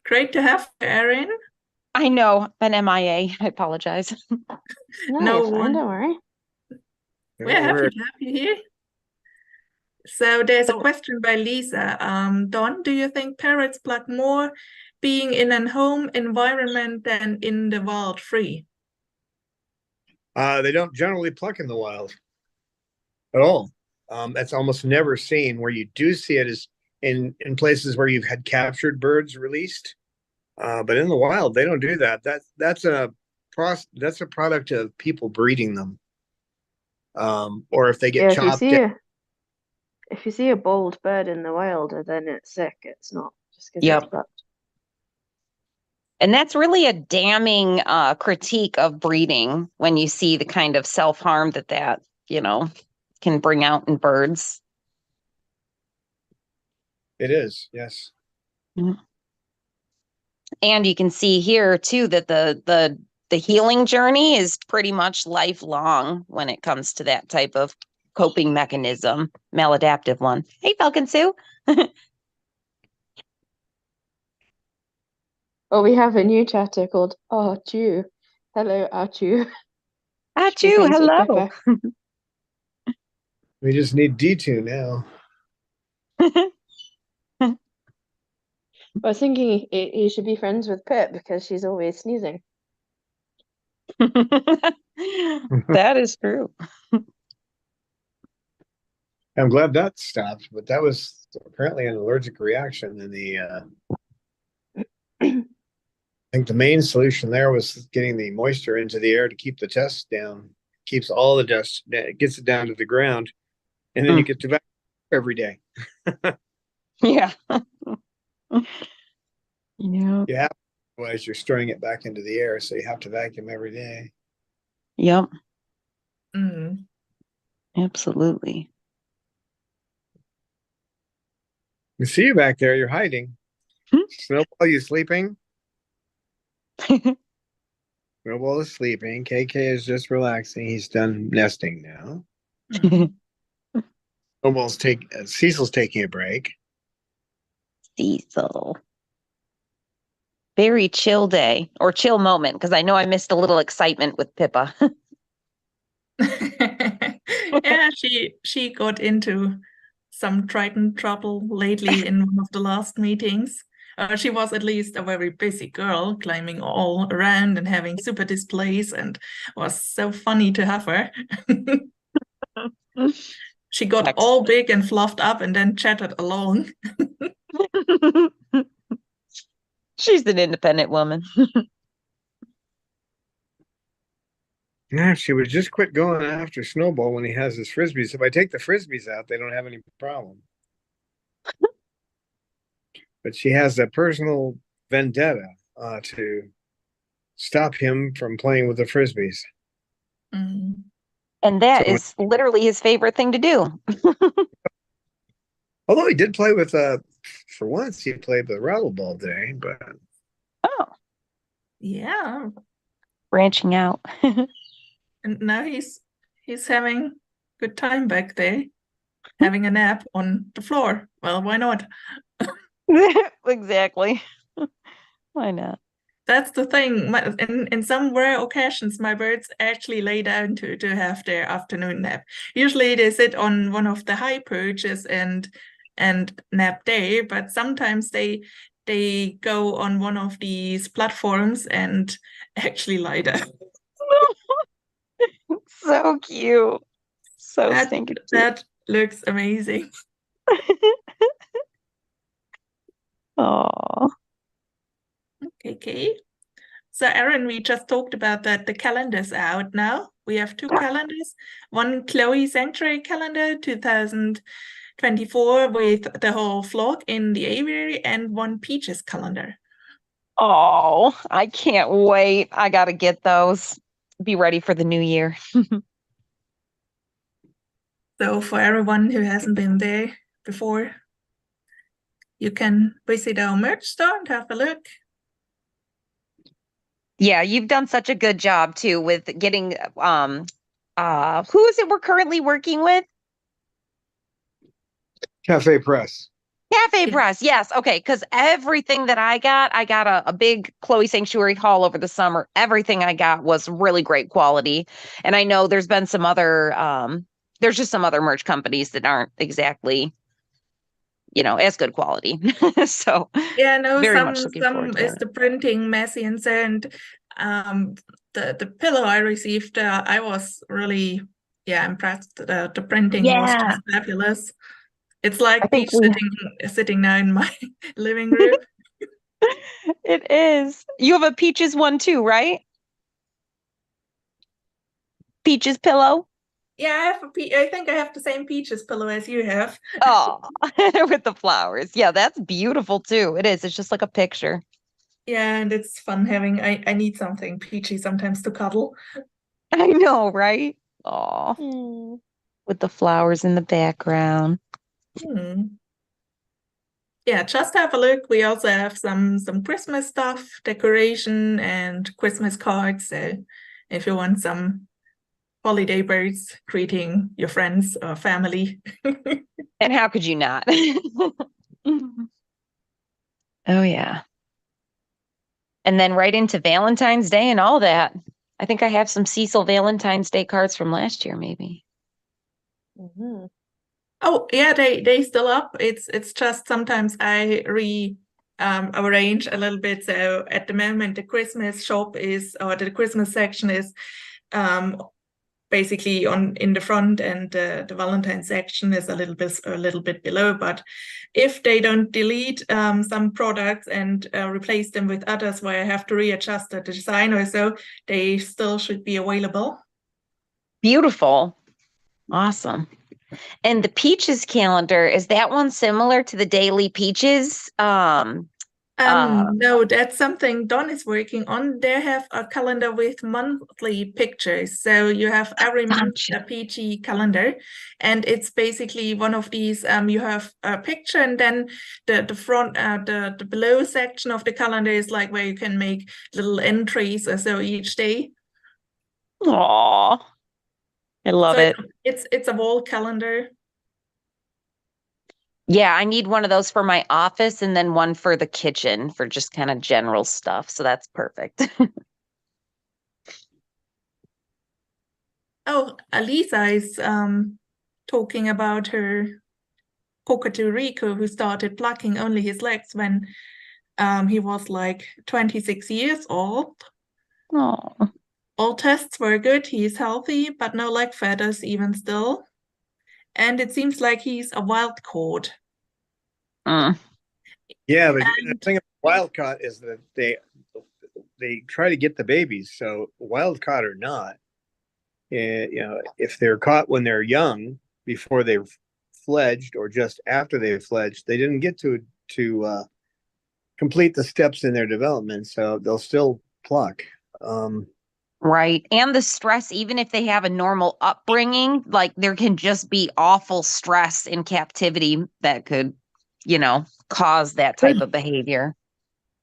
Great to have you, Erin. I know, been MIA. I apologize. No, you're fine. Don't worry. We're happy to have you here. So there's a question by Lisa. Don, do you think parrots pluck more being in a home environment than in the wild free? They don't generally pluck in the wild at all. That's almost never seen. Where you do see it is in places where you've had captured birds released. But in the wild, they don't do that. That's a product of people breeding them. Or if they get Yeah, chopped down. if you see a bald bird in the wild, then it's sick. It's not just because Yep. it's plucked. And that's really a damning critique of breeding when you see the kind of self-harm that can bring out in birds. It is, yes. And you can see here too that the healing journey is pretty much lifelong when it comes to that type of coping mechanism, maladaptive one. Hey, Falcon Sue. Oh, we have a new chatter called Archu. Hello, Archu. Be Achoo, friends with hello. Pippa. We just need D2 now. I was thinking he should be friends with Pip because she's always sneezing. That is true. I'm glad that stopped, but that was apparently an allergic reaction in the I think the main solution there was getting the moisture into the air to keep the dust down. Keeps all the dust, it gets it down to the ground, and then you get to vacuum every day. Yeah. Yeah. You have, otherwise you're storing it back into the air, so you have to vacuum every day. Yep. Mm. Absolutely. You see you back there, you're hiding. Snowball, you sleeping? Snowball is sleeping. KK is just relaxing. He's done nesting now. Mm. Cecil's taking a break. Cecil. Very chill day or chill moment because I know I missed a little excitement with Pippa. Yeah, she got into some Triton trouble lately in one of the last meetings. She was at least a very busy girl, climbing all around and having super displays, and was so funny to have her. She got all big and fluffed up and then chattered along. She's an independent woman. Yeah, she would just quit going after Snowball when he has his frisbees. If I take the frisbees out, they don't have any problem. But she has a personal vendetta to stop him from playing with the frisbees. Mm. And that is literally his favorite thing to do. Although he did play with, for once, he played with rattle ball today, but. Oh. Yeah. Branching out. And now he's having good time back there, having a nap on the floor. Well, why not? Exactly. Why not? That's the thing. In some rare occasions, my birds actually lay down to have their afternoon nap. Usually they sit on one of the high perches and nap there, but sometimes they go on one of these platforms and actually lie down. So cute. So stinking cute. That looks amazing. Oh. Okay. So Erin, we just talked about that the calendar's out now. We have two calendars. One Chloe Sanctuary calendar 2024 with the whole flock in the aviary, and one Peaches calendar. Oh, I can't wait. I gotta get those. Be ready for the new year. So for everyone who hasn't been there before, you can visit our merch store and have a look. Yeah, you've done such a good job too with getting who is it we're currently working with? Cafe Press. Cafe Press, yes. Okay, because everything that I got a big Chloe Sanctuary haul over the summer. Everything I got was really great quality. And I know there's been some other there's just some other merch companies that aren't exactly, as good quality. So yeah, no, very some much looking forward to is that. the printing messy and so, and the pillow I received, I was really impressed. The printing was just fabulous. It's like Peach sitting now in my living room. It is. You have a Peaches one too, right? Peaches pillow? Yeah, I have I think I have the same Peaches pillow as you have. Oh, with the flowers. Yeah, that's beautiful too. It is. It's just like a picture. Yeah, and it's fun having, I need something peachy sometimes to cuddle. I know, right? Oh, with the flowers in the background. Yeah, just have a look. We also have some Christmas stuff, decoration, and Christmas cards. So if you want some holiday birds greeting your friends or family. And how could you not? Oh, yeah. And then right into Valentine's Day and all that. I think I have some Cecil Valentine's Day cards from last year, maybe. Mm-hmm. Oh, yeah, they still up. It's just sometimes I arrange a little bit. So at the moment, the Christmas shop is, or the Christmas section is basically in the front, and the Valentine section is a little bit below. But if they don't delete some products and replace them with others where I have to readjust the design or so, they still should be available. Beautiful. Awesome. And the Peaches calendar, is that one similar to the Daily Peaches? No, that's something Don is working on. They have a calendar with monthly pictures. So you have every month a peachy calendar, and it's basically one of these. You have a picture, and then the front, the below section of the calendar is like where you can make little entries or so each day. Aw, I love it. It's a wall calendar. Yeah, I need one of those for my office and then one for the kitchen for just kind of general stuff. So that's perfect. Oh, Alisa is talking about her cockatoo Rico, who started plucking only his legs when he was like 26 years old. Oh, All tests were good. He's healthy, but no leg feathers even still. And it seems like he's a wild caught. Yeah, but the thing about wild caught is that they try to get the babies. So wild caught or not, if they're caught when they're young, before they've fledged, or just after they've fledged, they didn't get to complete the steps in their development, so they'll still pluck. right. And the stress, even if they have a normal upbringing, like there can just be awful stress in captivity that could, cause that type of behavior.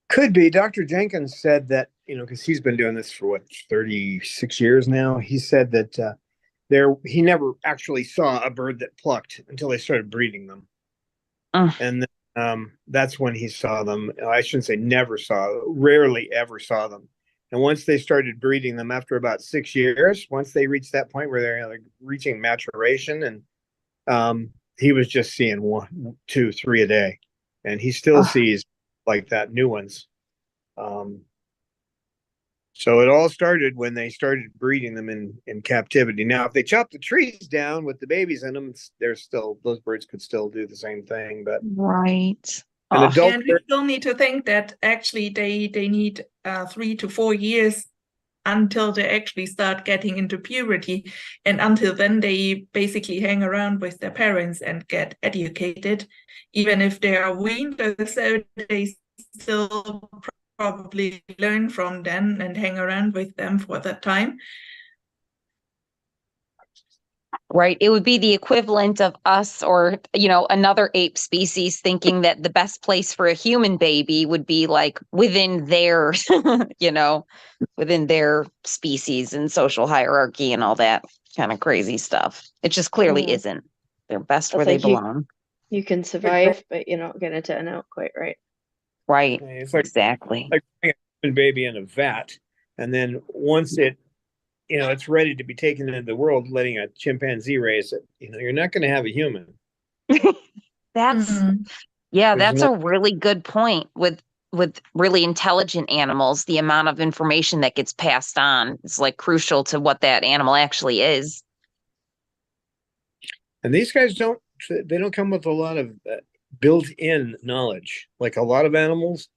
Could be. Dr. Jenkins said that, because he's been doing this for 36 years now. He said that he never actually saw a bird that plucked until they started breeding them. And then, that's when he saw them. I shouldn't say never saw, rarely ever saw them. And once they started breeding them after about 6 years, once they reached that point where they're reaching maturation, and he was just seeing 1, 2, 3 a day. And he still sees like that, new ones. So it all started when they started breeding them in captivity. Now, if they chop the trees down with the babies in them, those birds could still do the same thing. But right. An adult, and we still need to think that actually they need 3 to 4 years until they actually start getting into puberty, and until then they basically hang around with their parents and get educated. Even if they are weaned, so they still probably learn from them and hang around with them for that time. Right. It would be the equivalent of us or, another ape species thinking that the best place for a human baby would be like within their, within their species and social hierarchy and all that kind of crazy stuff. It just clearly isn't. They're best where they belong. You can survive, but you're not going to turn out quite right. Right. It's like, exactly. Like putting a human baby in a vat, and then once it's ready to be taken into the world, letting a chimpanzee raise it. You're not going to have a human. That's a really good point with really intelligent animals. The amount of information that gets passed on is like crucial to what that animal actually is. And these guys don't come with a lot of built-in knowledge. Like a lot of animals,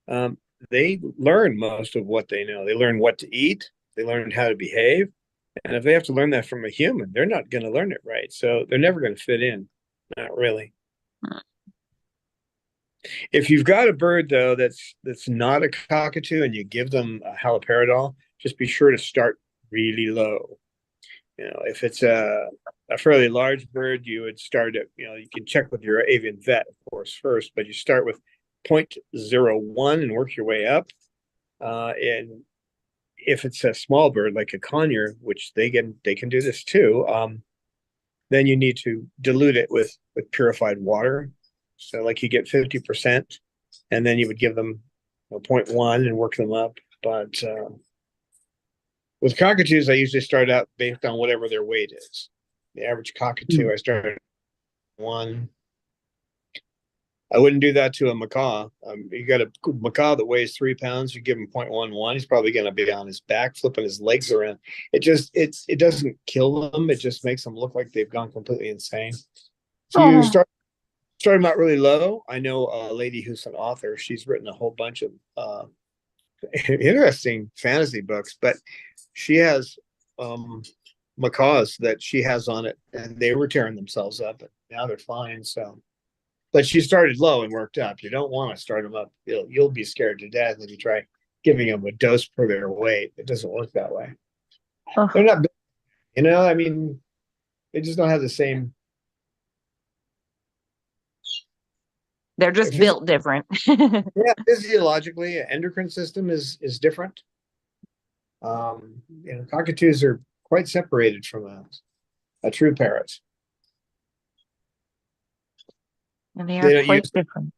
they learn most of what they know. They learn what to eat. They learn how to behave. And if they have to learn that from a human, they're not going to learn it right. So they're never going to fit in. Not really. If you've got a bird, though, that's not a cockatoo, and you give them a haloperidol, just be sure to start really low. If it's a fairly large bird, you would start at, you can check with your avian vet, of course, first, but you start with 0.01 and work your way up. And if it's a small bird like a conure, which they can do this too, then you need to dilute it with purified water. So like you get 50%, and then you would give them 0.1 and work them up. But with cockatoos, I usually start out based on whatever their weight is. The average cockatoo, I start at 1. I wouldn't do that to a macaw. You got a macaw that weighs 3 pounds. You give him 0.11. He's probably going to be on his back, flipping his legs around. It doesn't kill them. It just makes them look like they've gone completely insane. So you start them out really low. I know a lady who's an author. She's written a whole bunch of interesting fantasy books, but she has macaws that she has on it, and they were tearing themselves up, but now they're fine. So. But she started low and worked up. You don't want to start them up. You'll be scared to death if you try giving them a dose per their weight. It doesn't work that way. They're not, I mean, they just don't have the same. They're just built different. Yeah, physiologically, endocrine system is different. Cockatoos are quite separated from a true parrot. And they are quite different.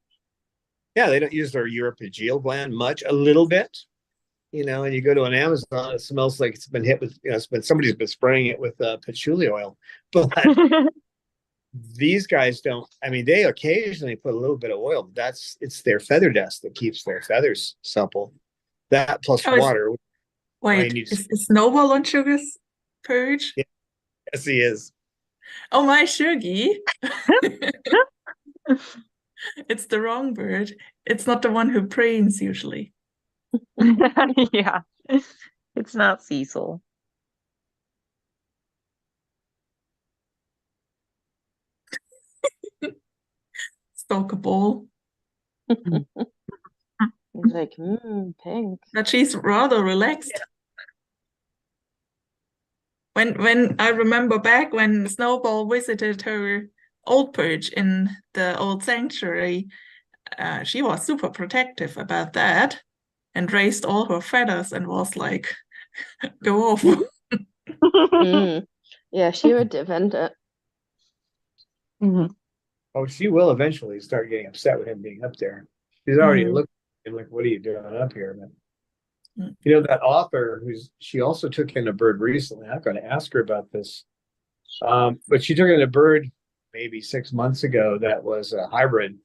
Yeah, they don't use their uropygeal gland much, a little bit. And you go to an Amazon, it smells like it's been hit with, somebody's been spraying it with patchouli oil. But these guys don't, they occasionally put a little bit of oil, but it's their feather dust that keeps their feathers supple. That plus water. Wait, is Snowball on Sugar's purge? Yeah. Yes, he is. Oh, my Shuggy. It's the wrong bird. It's not the one who preens usually. Yeah, it's not Cecil. Stalkable. He's like, pink. But she's rather relaxed. Yeah. When I remember back when Snowball visited her old perch in the old sanctuary, she was super protective about that and raised all her feathers and was like, go off. Yeah, she would defend it. Mm-hmm. Oh, she will eventually start getting upset with him being up there. She's already looking at him like, what are you doing up here? But, that author she also took in a bird recently. I'm going to ask her about this. But she took in a bird maybe 6 months ago that was a hybrid,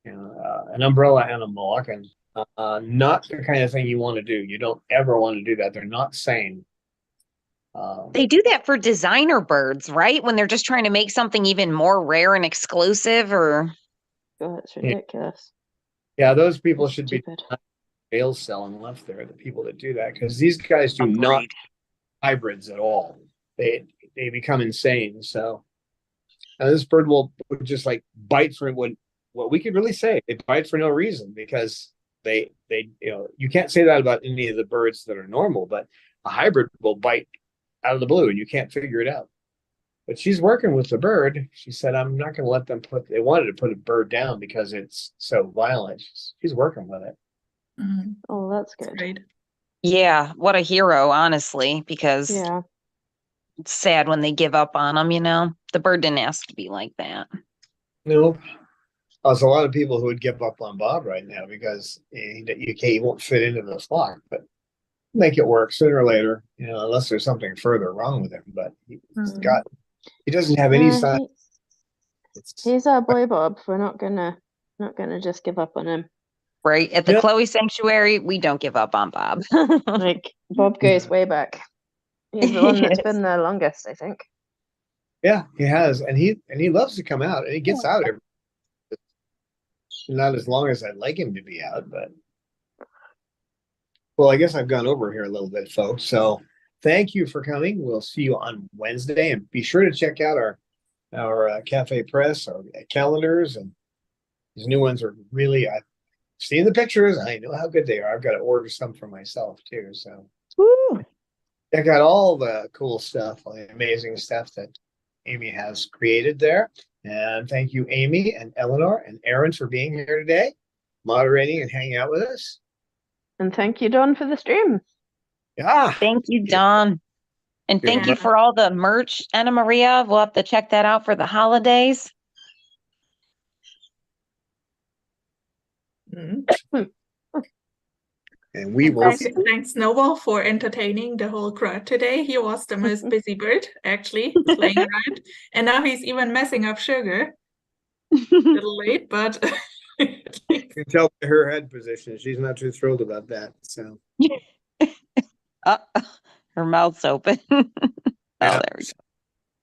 an umbrella and a Moluccan. Not the kind of thing you want to do. You don't ever want to do that. They're not sane. They do that for designer birds, right? When they're just trying to make something even more rare and exclusive, or God, it's ridiculous. Yeah, those people should be jail cell and left there. The people that do that, because these guys do not hybrids at all. They become insane. So this bird will just like bite for what we could really say. It bites for no reason, because they you can't say that about any of the birds that are normal, but a hybrid will bite out of the blue and you can't figure it out. But she's working with the bird. She said, I'm not going to let them they wanted to put a bird down because it's so violent. She's working with it. Mm-hmm. Oh, that's good. That's great. Yeah, what a hero, honestly, because it's sad when they give up on them, The bird didn't ask to be like that. Nope. There's a lot of people who would give up on Bob right now because he won't fit into the flock, but make it work sooner or later, unless there's something further wrong with him. But he doesn't have any sign. He's our boy Bob. We're not gonna just give up on him. Right. At the Chloe Sanctuary, we don't give up on Bob. Like, Bob goes way back. He's the one that's been there longest, I think. Yeah, he has. And he loves to come out, and he gets out every. Not as long as I'd like him to be out, but well, I guess I've gone over here a little bit, folks. So thank you for coming. We'll see you on Wednesday, and be sure to check out our Cafe Press, our calendars, and these new ones are really. I've seen the pictures. I know how good they are. I've got to order some for myself too. So check out all the cool stuff, all the amazing stuff that Amy has created there. And thank you, Amy and Eleanor and Aaron, for being here today, moderating and hanging out with us. And thank you, Dawn, for the stream. Yeah. Thank you, Dawn. And thank you for all the merch, Anna Maria. We'll have to check that out for the holidays. And we will. Thanks, Snowball, for entertaining the whole crowd today. He was the most busy bird, actually, playing around. And now he's even messing up Sugar. A little late, but You can tell by her head position. She's not too thrilled about that. So Uh, her mouth's open. Oh, Yeah. there we go.